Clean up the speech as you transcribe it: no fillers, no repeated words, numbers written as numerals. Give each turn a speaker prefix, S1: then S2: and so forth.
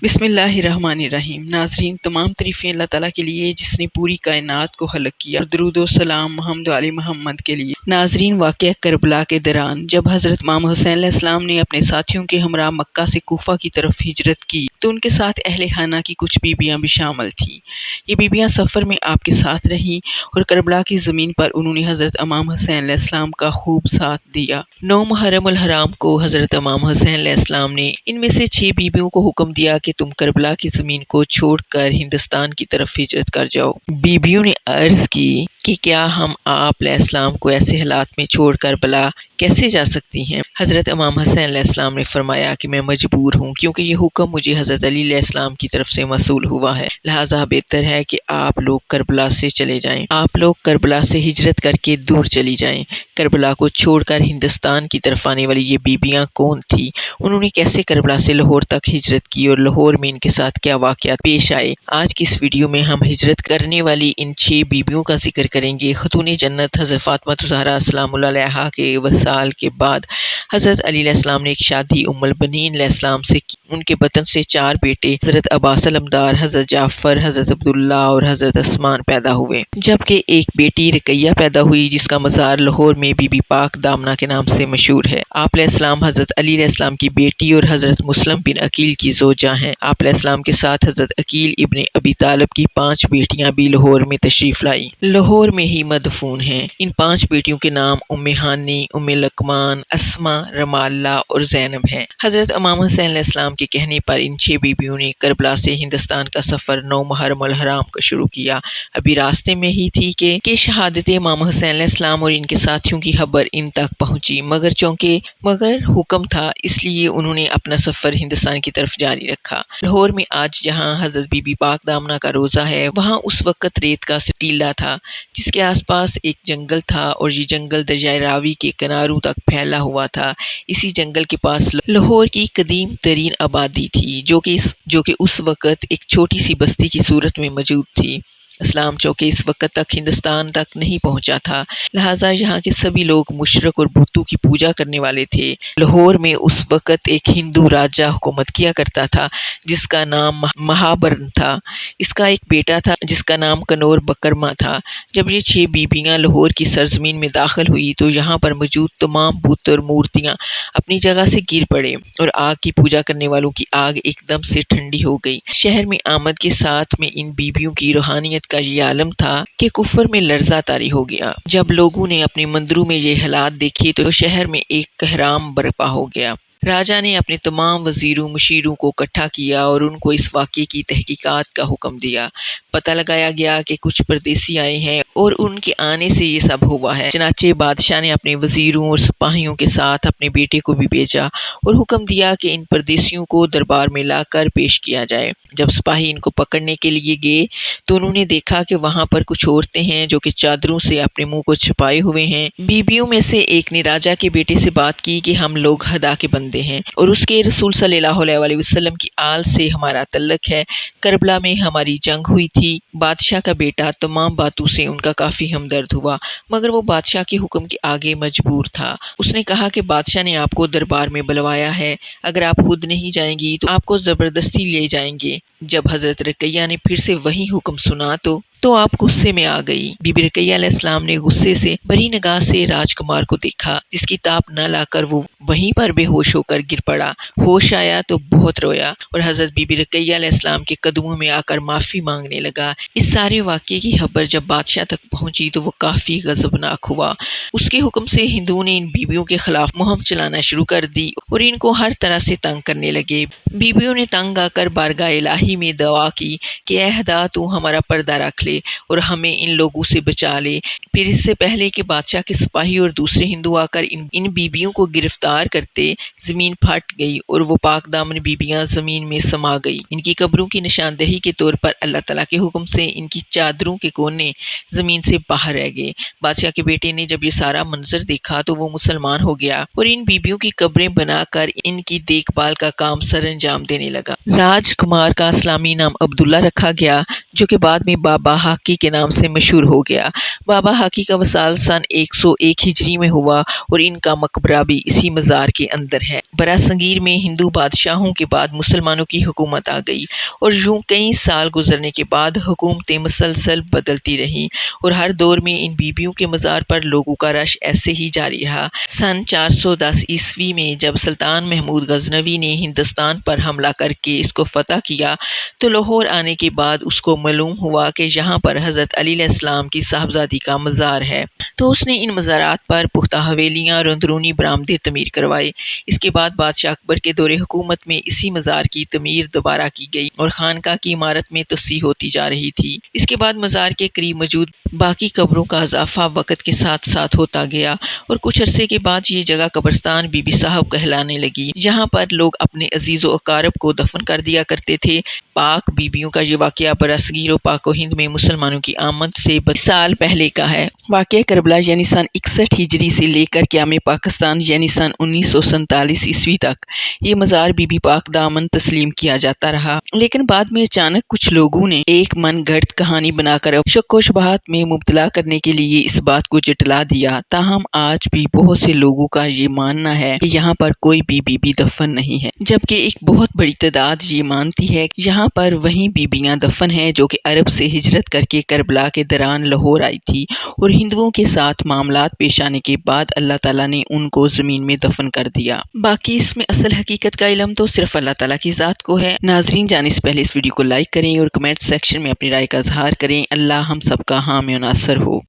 S1: بسم اللہ الرحمن الرحیم۔ ناظرین، تمام تعریفیں اللہ تعالیٰ کے لیے جس نے پوری کائنات کو خلق کیا، اور درود و سلام محمد علی محمد کے لیے۔ ناظرین، واقعہ کربلا کے دوران جب حضرت امام حسین علیہ السلام نے اپنے ساتھیوں کے ہمراہ مکہ سے کوفہ کی طرف ہجرت کی تو ان کے ساتھ اہل خانہ کی کچھ بیویاں بھی شامل تھیں۔ یہ بیویاں سفر میں آپ کے ساتھ رہیں اور کربلا کی زمین پر انہوں نے حضرت امام حسین علیہ السلام کا خوب ساتھ دیا۔ 9 محرم الحرام کو حضرت امام حسین علیہ السلام نے ان میں سے 6 بیویوں کو حکم دیا کہ تم کربلا کی زمین کو چھوڑ کر ہندوستان کی طرف ہجرت کر جاؤ۔ بیویوں نے عرض کی کہ کیا ہم آپ علیہ السلام کو ایسے حالات میں چھوڑ کر بلا کیسے جا سکتی ہیں؟ حضرت امام حسین علیہ السلام نے فرمایا کہ میں مجبور ہوں، کیونکہ یہ حکم مجھے حضرت علی علیہ السلام کی طرف سے موصول ہوا ہے، لہٰذا بہتر ہے کہ آپ لوگ کربلا سے چلے جائیں۔ آپ لوگ کربلا سے ہجرت کر کے دور چلی جائیں۔ کربلا کو چھوڑ کر ہندوستان کی طرف آنے والی یہ بیویاں کون تھیں؟ انہوں نے کیسے کربلا سے لاہور تک ہجرت کی اور لاہور میں ان کے ساتھ کیا واقعات پیش آئے؟ آج کی اس ویڈیو میں ہم ہجرت کرنے والی ان 6 بیویوں کا ذکر کریں گے۔ خاتون جنت حضرت فاطمہ الزہرا سلام اللہ علیہا کے وصال کے بعد حضرت علی علیہ السلام نے ایک شادی ام البنین علیہ السلام سے کی۔ ان کے بطن سے 4 بیٹے حضرت عباس علمدار، حضرت جعفر، حضرت عبداللہ اور حضرت عثمان پیدا ہوئے، جبکہ ایک بیٹی رقیہ پیدا ہوئی جس کا مزار لاہور میں بی بی پاک دامنہ کے نام سے مشہور ہے۔ آپ علیہ السلام حضرت علی علیہ السلام کی بیٹی اور حضرت مسلم بن عقیل کی زوجہ ہیں۔ آپ علیہ السلام کے ساتھ حضرت عقیل ابن ابی طالب کی 5 بیٹیاں بھی لاہور میں تشریف لائیں، لاہور میں ہی مدفون ہیں۔ ان 5 بیٹیوں کے نام ام ہانی، ام لقمان، اسماء، رمالہ اور زینب ہیں۔ حضرت امام حسین علیہ السلام کے کہنے پر ان 6 بیویوں نے کربلا سے ہندوستان کا سفر 9 محرم الحرام کو شروع کیا۔ ابھی راستے میں ہی تھی کہ شہادت امام حسین علیہ السلام اور ان کے ساتھیوں کی خبر ان تک پہنچی، مگر حکم تھا، اس لیے انہوں نے اپنا سفر ہندوستان کی طرف جاری رکھا۔ لاہور میں آج جہاں حضرت بی بی پاک دامنہ کا روضہ ہے، وہاں اس وقت ریت کا ٹیلہ تھا جس کے آس پاس ایک جنگل تھا اور یہ جنگل دریائے راوی کے کناروں تک پھیلا ہوا تھا۔ اسی جنگل کے پاس لاہور کی قدیم ترین آبادی تھی جو کہ اس وقت ایک چھوٹی سی بستی کی صورت میں موجود تھی۔ اسلام چونکہ اس وقت تک ہندوستان تک نہیں پہنچا تھا، لہٰذا یہاں کے سبھی لوگ مشرک اور بتوں کی پوجا کرنے والے تھے۔ لاہور میں اس وقت ایک ہندو راجہ حکومت کیا کرتا تھا جس کا نام مہابرن تھا۔ اس کا ایک بیٹا تھا جس کا نام کنور بکرما تھا۔ جب یہ 6 بیویاں لاہور کی سرزمین میں داخل ہوئی تو یہاں پر موجود تمام بت اور مورتیاں اپنی جگہ سے گر پڑے اور آگ کی پوجا کرنے والوں کی آگ ایک دم سے ٹھنڈی ہو گئی۔ شہر میں آمد کے ساتھ میں ان بیویوں کی روحانیت کا یہ عالم تھا کہ کفر میں لرزہ طاری ہو گیا۔ جب لوگوں نے اپنے مندروں میں یہ حالات دیکھے تو شہر میں ایک کہرام برپا ہو گیا۔ راجہ نے اپنے تمام وزیروں مشیروں کو اکٹھا کیا اور ان کو اس واقعے کی تحقیقات کا حکم دیا۔ پتہ لگایا گیا کہ کچھ پردیسی آئے ہیں اور ان کے آنے سے یہ سب ہوا ہے۔ چنانچہ بادشاہ نے اپنے وزیروں اور سپاہیوں کے ساتھ اپنے بیٹے کو بھی بھیجا اور حکم دیا کہ ان پردیسیوں کو دربار میں لا کر پیش کیا جائے۔ جب سپاہی ان کو پکڑنے کے لیے گئے تو انہوں نے دیکھا کہ وہاں پر کچھ عورتیں ہیں جو کہ چادروں سے اپنے منہ کو چھپائے ہوئے ہیں۔ بیویوں میں سے ایک نے راجہ کے بیٹے سے بات کی کہ ہم لوگ خدا کے بندے ہیں اور اس کے رسول صلی اللہ علیہ وسلم کی آل سے ہمارا تعلق ہے، کربلا میں ہماری جنگ ہوئی تھی۔ بادشاہ کا بیٹا تمام باتوں سے ان کا کافی ہمدرد ہوا، مگر وہ بادشاہ کے حکم کے آگے مجبور تھا۔ اس نے کہا کہ بادشاہ نے آپ کو دربار میں بلوایا ہے، اگر آپ خود نہیں جائیں گی تو آپ کو زبردستی لے جائیں گے۔ جب حضرت رقیہ نے پھر سے وہی حکم سنا تو آپ غصے میں آ گئی۔ بی بی رقیہ علیہ السلام نے غصے سے بری نگاہ سے راجکمار کو دیکھا، جس کی تاب نہ لا کر وہ وہیں پر بے ہوش ہو کر گر پڑا۔ ہوش آیا تو بہت رویا اور حضرت بی بی رقیہ علیہ السلام کے قدموں میں آ کر معافی مانگنے لگا۔ اس سارے واقعے کی خبر جب بادشاہ تک پہنچی تو وہ کافی غضبناک ہوا۔ اس کے حکم سے ہندوؤں نے ان بیویوں کے خلاف مہم چلانا شروع کر دی اور ان کو ہر طرح سے تنگ کرنے لگے۔ بیویوں نے تنگ آ کر بارگاہ الہی میں دعا کی کہ اے خدا، تو ہمارا پردہ رکھ لے اور ہمیں ان لوگوں سے بچا لے۔ پھر اس سے پہلے کہ بادشاہ کے سپاہی اور دوسرے ہندو آ کر ان بیویوں کو گرفتار کرتے، زمین پھٹ گئی اور وہ پاک دامن بیویاں زمین میں سما گئی۔ ان کی قبروں کی نشاندہی کے طور پر اللہ تعالیٰ کے حکم سے ان کی چادروں کے کونے زمین سے باہر رہ گئے۔ بادشاہ کے بیٹے نے جب یہ سارا منظر دیکھا تو وہ مسلمان ہو گیا اور ان بیویوں کی قبریں بنا کر ان کی دیکھ بھال کا کام سر انجام دینے لگا۔ راج کمار کا اسلامی نام عبداللہ رکھا گیا، جو کہ بعد میں بابا بابا حاکی کے نام سے مشہور ہو گیا۔ بابا حاکی کا وصال سن 101 ہجری میں ہوا اور ان کا مقبرہ بھی اسی مزار کے اندر ہے۔ برصغیر میں ہندو بادشاہوں کے بعد مسلمانوں کی حکومت آ گئی اور یوں کئی سال گزرنے کے بعد حکومتیں مسلسل بدلتی رہیں اور ہر دور میں ان بیبیوں کے مزار پر لوگوں کا رش ایسے ہی جاری رہا۔ سن 410 عیسوی میں جب سلطان محمود غزنوی نے ہندوستان پر حملہ کر کے اس کو فتح کیا تو لاہور آنے کے بعد اس کو معلوم ہوا کہ یہاں پر حضرت علی علیہ السلام کی صاحبزادی کا مزار ہے، تو اس نے ان مزارات پر پختہ حویلیاں اور اندرونی برآمدیں تعمیر کروائے۔ اس کے بعد بادشاہ اکبر کے دور حکومت میں اسی مزار کی تعمیر دوبارہ کی گئی اور خانقاہ کی عمارت میں توسیع ہوتی جا رہی تھی۔ اس کے بعد مزار کے قریب موجود باقی قبروں کا اضافہ وقت کے ساتھ ساتھ ہوتا گیا اور کچھ عرصے کے بعد یہ جگہ قبرستان بی بی صاحب کہلانے لگی۔ یہاں پر لوگ اپنے عزیز و اقارب کو دفن کر دیا کرتے تھے۔ پاک بیبیوں کا یہ واقعہ برصغیر و پاک و ہند میں مسلمانوں کی آمد سے 20 سال پہلے کا ہے۔ واقعہ کربلا یعنی سن 61 ہجری سے لے کر قیام پاکستان یعنی سن 1947 عیسوی تک یہ مزار بی بی پاک دامن تسلیم کیا جاتا رہا، لیکن بعد میں اچانک کچھ لوگوں نے ایک من گھڑت کہانی بنا کر شک و شبہات میں مبتلا کرنے کے لیے اس بات کو جٹلا دیا۔ تاہم آج بھی بہت سے لوگوں کا یہ ماننا ہے کہ یہاں پر کوئی بھی بی بی دفن نہیں ہے، جبکہ ایک بہت بڑی تعداد یہ مانتی ہے کہ یہاں پر وہی بیبیاں دفن ہیں جو کہ عرب سے ہجرت کر کے کربلا کے دوران لاہور آئی تھی اور ہندوؤں کے ساتھ معاملات پیش آنے کے بعد اللہ تعالیٰ نے ان کو زمین میں دفن کر دیا۔ باقی اس میں اصل حقیقت کا علم تو صرف اللہ تعالیٰ کی ذات کو ہے۔ ناظرین، جانے سے پہلے اس ویڈیو کو لائک کریں اور کمنٹ سیکشن میں اپنی رائے کا اظہار کریں۔ اللہ ہم سب کا حامی و ناصر ہو۔